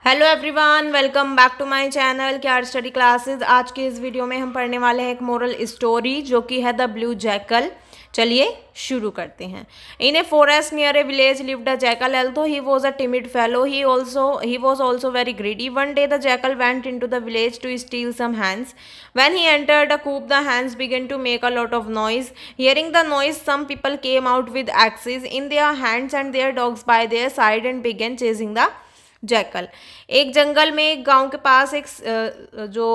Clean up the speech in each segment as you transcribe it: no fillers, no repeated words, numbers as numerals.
Hello everyone, welcome back to my channel क्यार study classes. आज के इस वीडियो में हम पढ़ने वाले हैं एक मोरल स्टोरी जो कि है द ब्लू जैकल। चलिए शुरू करते हैं। In a forest near a village lived a jackal. Also he was a timid fellow, he was also very greedy. One day the jackal went into the village to steal some hens. When he entered a coop, the hens began to make a lot of noise. Hearing the noise, some people came out with axes in their hands and their dogs by their side and began chasing the jackal. एक जंगल में एक गांव के पास एक जो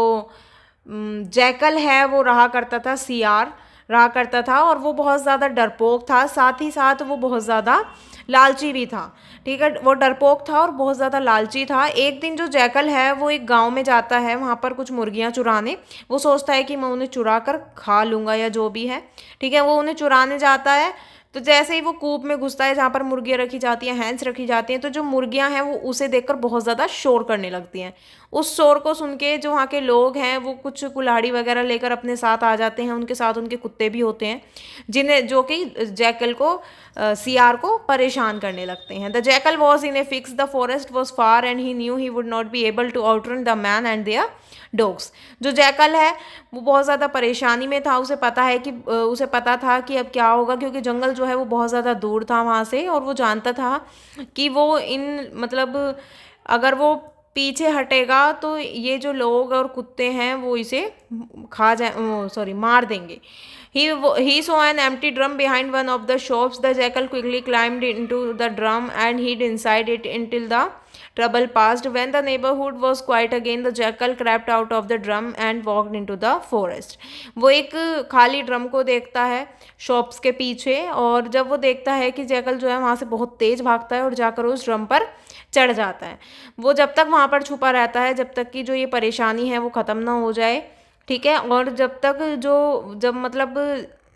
jackal है वो रहा करता था, सियार रहा करता था और वो बहुत ज़्यादा डरपोक था, साथ ही साथ वो बहुत ज़्यादा लालची भी था। ठीक है, वो डरपोक था और बहुत ज़्यादा लालची था। एक दिन जो जैकल है वो एक गांव में जाता है, वहाँ पर कुछ मुर्गियाँ चुराने। वो सोचता है कि मैं उन्हें चुरा कर खा लूँगा या जो भी है। ठीक है, वो उन्हें चुराने जाता है। तो जैसे ही वो कूप में घुसता है जहाँ पर मुर्गियाँ रखी जाती हैं, हैंस रखी जाती हैं, तो जो मुर्गियाँ हैं वो उसे देखकर बहुत ज़्यादा शोर करने लगती हैं। उस शोर को सुन के जो वहाँ के लोग हैं वो कुछ कुल्हाड़ी वगैरह लेकर अपने साथ आ जाते हैं। उनके साथ उनके कुत्ते भी होते हैं जिन्हें जो कि जैकल को सियार को परेशान करने लगते हैं। The jackal was in a fix, the forest was far and he knew he would not be able to outrun the man and their dogs. जो जैकल है वो बहुत ज़्यादा परेशानी में था। उसे पता था कि अब क्या होगा, क्योंकि जंगल जो है वो बहुत ज़्यादा दूर था वहाँ से, और वो जानता था कि वो अगर वो पीछे हटेगा तो ये जो लोग और कुत्ते हैं वो इसे मार देंगे। He saw an empty drum behind one of the shops. The jackal quickly climbed into the drum and hid inside it until the trouble passed. When the neighborhood was quiet again, the jackal crept out of the drum and walked into the forest. वो एक खाली drum को देखता है shops के पीछे, और जब वो देखता है कि जैकल जो है वहाँ से बहुत तेज़ भागता है और जाकर उस ड्रम पर चढ़ जाता है। वो जब तक वहाँ पर छुपा रहता है जब तक कि जो ये परेशानी है वो ख़त्म ना हो जाए। ठीक है, और जब तक जब मतलब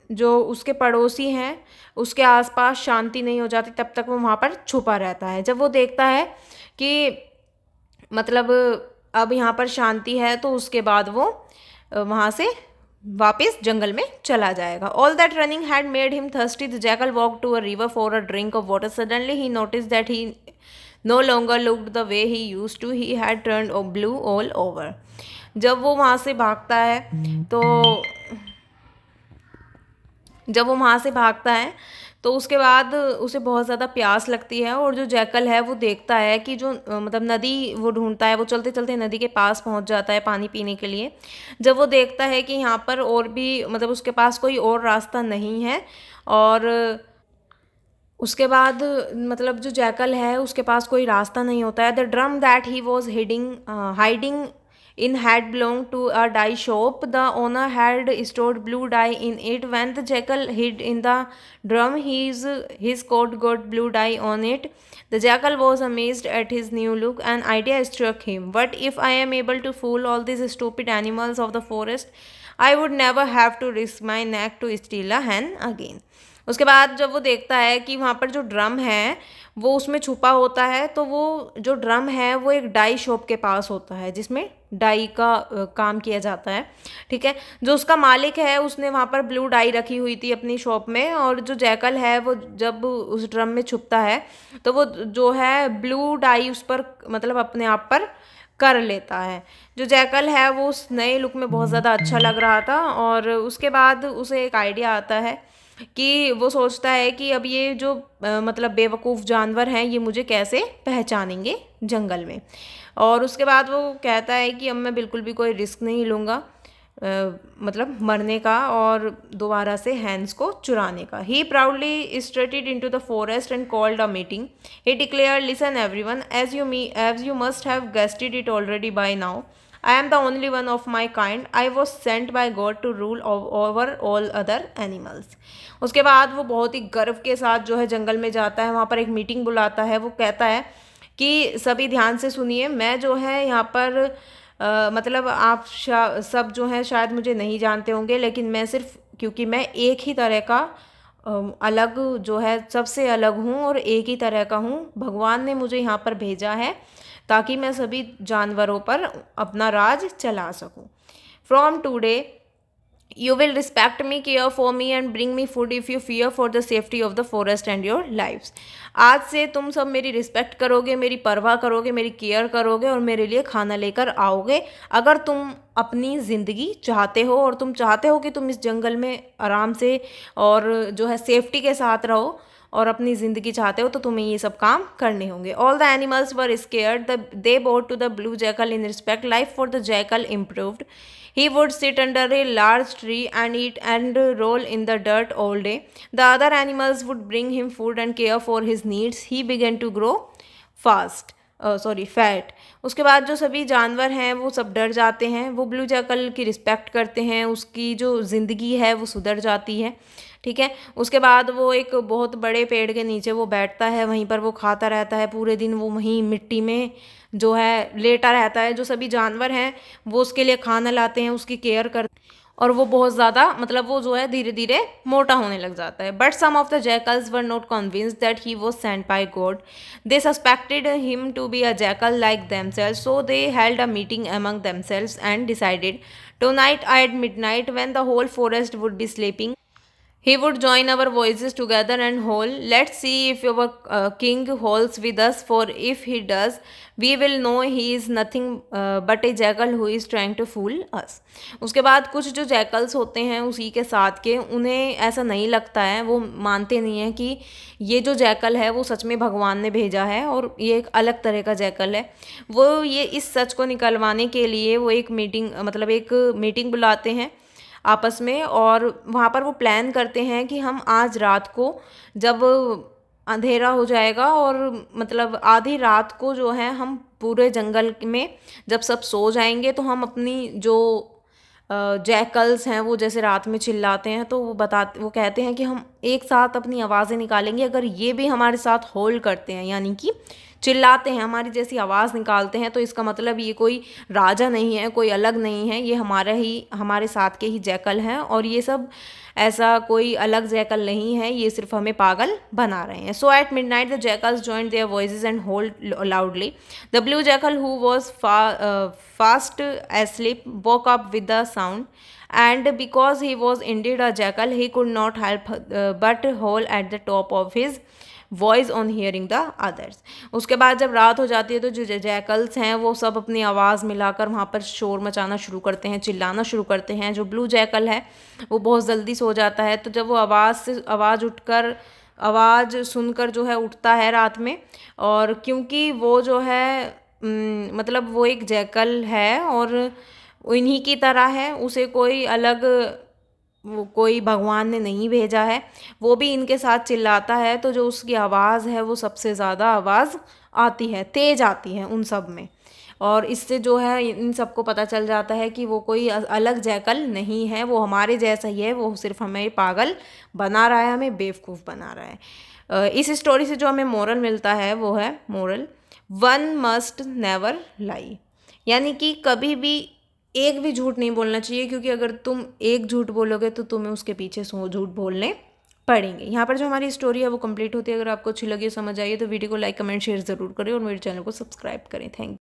जो उसके पड़ोसी हैं उसके आसपास शांति नहीं हो जाती तब तक वो वहाँ पर छुपा रहता है। जब वो देखता है कि मतलब अब यहाँ पर शांति है तो उसके बाद वो वहाँ से वापस जंगल में चला जाएगा। All that running had made him thirsty. The jackal walk to a river for a drink of water. Suddenly he notice that he no longer looked the way he use to. He had turned blue all over. जब वो वहाँ से भागता है तो जब वो वहाँ से भागता है तो उसके बाद उसे बहुत ज़्यादा प्यास लगती है, और जो जैकल है वो देखता है कि जो नदी वो ढूंढता है। वो चलते चलते नदी के पास पहुँच जाता है पानी पीने के लिए। जब वो देखता है कि यहाँ पर और भी उसके पास कोई और रास्ता नहीं है, और उसके बाद जो जैकल है उसके पास कोई रास्ता नहीं होता है। The drum that he was hiding in had belonged to a dye shop. The owner had stored blue dye in it. When the jackal hid in the drum, his coat got blue dye on it. The jackal was amazed at his new look. An idea struck him. What if I am able to fool all these stupid animals of the forest? I would never have to risk my neck to steal a hen again. उसके बाद जब वो देखता है कि वहाँ पर जो ड्रम है वो उसमें छुपा होता है, तो वो जो ड्रम है वो एक डाई शॉप के पास होता है जिसमें डाई का काम किया जाता है। ठीक है, जो उसका मालिक है उसने वहाँ पर ब्लू डाई रखी हुई थी अपनी शॉप में, और जो जैकल है वो जब उस ड्रम में छुपता है तो वो जो है ब्लू डाई उस पर अपने आप पर कर लेता है। जो जैकल है वो उस नए लुक में बहुत ज़्यादा अच्छा लग रहा था, और उसके बाद उसे एक आइडिया आता है कि वो सोचता है कि अब ये जो बेवकूफ़ जानवर हैं ये मुझे कैसे पहचानेंगे जंगल में। और उसके बाद वो कहता है कि अब मैं बिल्कुल भी कोई रिस्क नहीं लूँगा मरने का और दोबारा से हैंस को चुराने का। He proudly strutted into the forest and called a meeting. He declared, listen everyone, as you must have guessed it already by now, I am the only one of my kind. I was sent by God to rule over all other animals. उसके बाद वो बहुत ही गर्व के साथ जो है जंगल में जाता है, वहाँ पर एक मीटिंग बुलाता है। वो कहता है कि सभी ध्यान से सुनिए, मैं जो है यहाँ पर आप सब जो हैं शायद मुझे नहीं जानते होंगे, लेकिन मैं सिर्फ क्योंकि मैं एक ही तरह का अलग जो है सबसे अलग हूँ और एक ही तरह का हूँ, भगवान ने मुझे यहाँ पर भेजा है ताकि मैं सभी जानवरों पर अपना राज चला सकूं। From today You will respect me, care for me and bring me food if you fear for the safety of the forest and your lives. आज से तुम सब मेरी रिस्पेक्ट करोगे, मेरी परवाह करोगे, मेरी केयर करोगे और मेरे लिए खाना लेकर आओगे अगर तुम अपनी ज़िंदगी चाहते हो और तुम चाहते हो कि तुम इस जंगल में आराम से और जो है सेफ्टी के साथ रहो और अपनी ज़िंदगी चाहते हो तो तुम्हें ये सब काम करने होंगे. All the animals were scared. They bowed to the blue jackal in respect. Life for the jackal improved. He would sit under a large tree and eat and roll in the dirt all day. The other animals would bring him food and care for his needs. He began to grow fat. उसके बाद जो सभी जानवर हैं वो सब डर जाते हैं, वो ब्लू जैकल की रिस्पेक्ट करते हैं, उसकी जो ज़िंदगी है वो सुधर जाती है. ठीक है. उसके बाद वो एक बहुत बड़े पेड़ के नीचे वो बैठता है, वहीं पर वो खाता रहता है पूरे दिन. वो वहीं मिट्टी में जो है लेटा रहता है. जो सभी जानवर हैं वो उसके लिए खाना लाते हैं, उसकी केयर करते हैं और वो बहुत ज़्यादा मतलब वो जो है धीरे धीरे मोटा होने लग जाता है. But some of the jackals were not convinced that he was sent by God. They suspected him to be a jackal like themselves. So they held a meeting among themselves and decided tonight at midnight when the whole forest would be sleeping he would join our voices together and howl. Let's see if our king howls with us, for if he does, we will know he is nothing but a jackal who is trying to fool us. उसके बाद कुछ जो jackals होते हैं उसी के साथ के, उन्हें ऐसा नहीं लगता है, वो मानते नहीं हैं कि ये जो जैकल है वो सच में भगवान ने भेजा है और ये एक अलग तरह का जैकल है. वो ये इस सच को निकलवाने के लिए वो एक मीटिंग बुलाते हैं आपस में और वहाँ पर वो प्लान करते हैं कि हम आज रात को जब अंधेरा हो जाएगा और मतलब आधी रात को जो है हम पूरे जंगल में जब सब सो जाएंगे तो हम अपनी जो जैकल्स हैं वो जैसे रात में चिल्लाते हैं तो वो कहते हैं कि हम एक साथ अपनी आवाज़ें निकालेंगे. अगर ये भी हमारे साथ होल्ड करते हैं यानी कि चिल्लाते हैं, हमारी जैसी आवाज़ निकालते हैं, तो इसका मतलब ये कोई राजा नहीं है, कोई अलग नहीं है, ये हमारे साथ के ही जैकल हैं और ये सब ऐसा कोई अलग जैकल नहीं है, ये सिर्फ हमें पागल बना रहे हैं. So at midnight the jackals joined their voices and howled loudly. The blue jackal who was fast asleep woke up with the sound, and because he was indeed a jackal he could not help but howl at the top of his voice on hearing the others. उसके बाद जब रात हो जाती है तो जो jackals हैं वो सब अपनी आवाज़ मिलाकर वहाँ पर शोर मचाना शुरू करते हैं, चिल्लाना शुरू करते हैं. जो ब्लू जैकल है वो बहुत जल्दी सो जाता है, तो जब वो आवाज़ सुनकर जो है उठता है रात में, और क्योंकि वो जो है मतलब वो एक जैकल है और इन्हीं की तरह है, उसे कोई भगवान ने नहीं भेजा है, वो भी इनके साथ चिल्लाता है, तो जो उसकी आवाज़ है वो सबसे ज़्यादा आवाज़ आती है, तेज़ आती है उन सब में. और इससे जो है इन सबको पता चल जाता है कि वो कोई अलग जैकल नहीं है, वो हमारे जैसा ही है, वो सिर्फ हमें पागल बना रहा है, हमें बेवकूफ़ बना रहा है. इस स्टोरी से जो हमें मोरल मिलता है वो है मोरल वन मस्ट नेवर लाई. यानी कि कभी भी एक भी झूठ नहीं बोलना चाहिए, क्योंकि अगर तुम एक झूठ बोलोगे तो तुम्हें उसके पीछे 100 झूठ बोलने पड़ेंगे. यहाँ पर जो हमारी स्टोरी है वो कंप्लीट होती है. अगर आपको अच्छी लगी, समझ आई तो वीडियो को लाइक कमेंट शेयर ज़रूर करें और मेरे चैनल को सब्सक्राइब करें. Thank you.